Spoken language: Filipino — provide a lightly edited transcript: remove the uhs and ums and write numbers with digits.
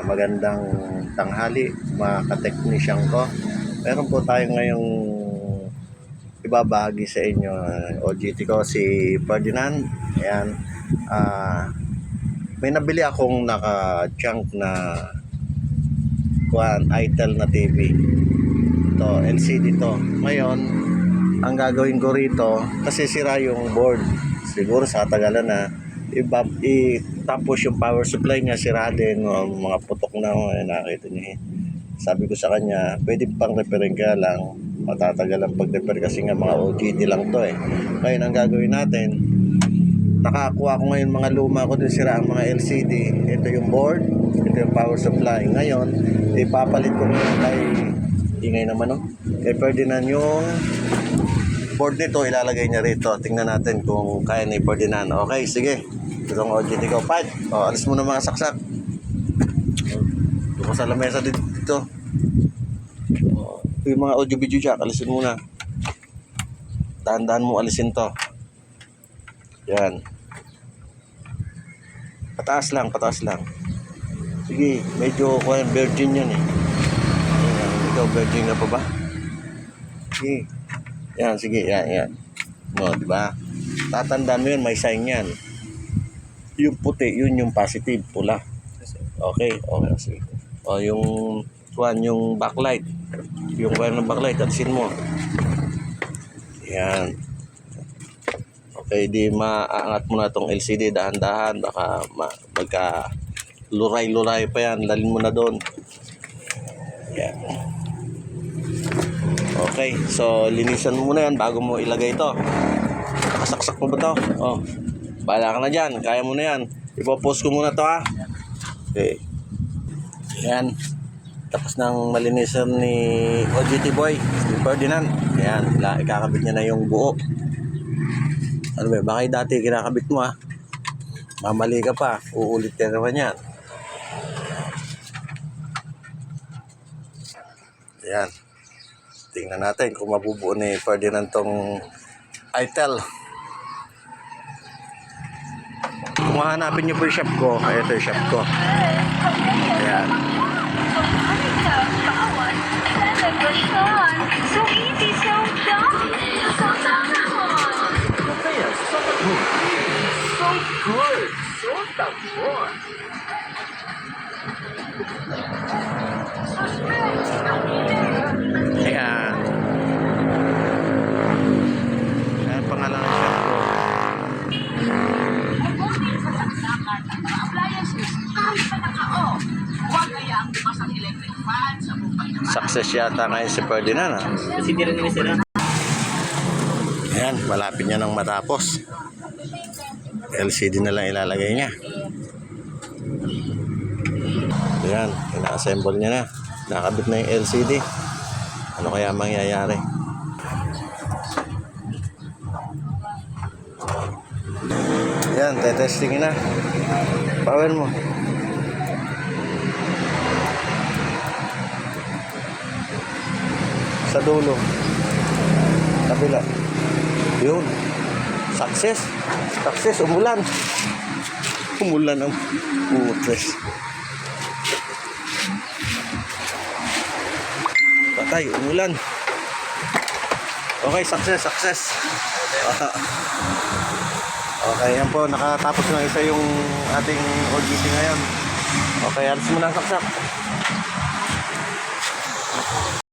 Magandang tanghali mga ka-technician ko. Meron po tayo ngayong ibabahagi sa inyo. OJT ko si Ferdinand. Ayan. May nabili akong naka-junk na ITEL na TV. Ito, LCD to. Ngayon, ang gagawin ko rito, kasi sira yung board. Siguro sa tagalan na tapos yung power supply niya sira din, mga putok na, nakita niyo. Sabi ko sa kanya, pwede pang repairin, kaya lang matatagal ang pag-repair kasi nga mga OJT lang to eh. Ngayon ang gagawin natin, nakakuha ko ngayon mga luma ko din sira ang mga LCD. Ito yung board, ito yung power supply. Ngayon ipapalit ko ngayon kay ingay naman kay Ferdinand yung board nito, ilalagay niya rito. Tingnan natin kung kaya ni Ferdinand. Okay, sige. Itong OJT ko. Pat, alis mo na mga saksak. Ito ko sa lamesa dito. Ito yung mga audio video jack. Alisin muna. Dahan-dahan mo alisin to. Yan. Pataas lang, pataas lang. Sige, medyo virgin yan eh. Ayan, ikaw virgin na pa ba? Sige. Yan, sige, yan. No, diba? Tatandaan mo yun, may sign yan. Yung puti, yun yung positive, pula. Okay, sige. O, yung backlight. Yung wire ng backlight, alisin mo. Yan. Okay, di maaangat mo na itong LCD, dahan-dahan. Baka magka luray-luray pa yan. Lalin mo na doon. Yan. Okay, so linisan mo muna yan bago mo ilagay ito. Nakasaksak mo ba ito? Oh, bahala ka na dyan, kaya mo na yan. Ipopost ko muna ito ha. Okay. Yan. Tapos nang malinisan ni OJT boy, si Ferdinand. Yan, ikakabit niya na yung buo. Ano ba, baka dati kinakabit mo ha. Mamali ka pa, uulit ka naman yan. Yan. Tingnan natin kung mabubuo ni Ferdinand tong ITEL. Kung hahanapin niyo po yung shop ko, ito yung shop ko. Ayan. So easy, so dumb. So good, so sabon. Ayan. Ayan pangalan ng shop ko. Success yata ngayon si Ferdinand ha. Ayan, malapit niya nang matapos. LCD na lang ilalagay niya. Ayan, ina-assemble niya na. Nakabit na yung LCD. Ano kaya mangyayari? Ayan, tetestingin na. Power mo. Sa dulo. Kabila. Yun. Success. Success. Umulan. Umulan ang putres. Patay. Umulan. Okay. Success. Okay. Yan po. Nakatapos na isa yung ating OJT ngayon. Okay. Alis mo na saksak.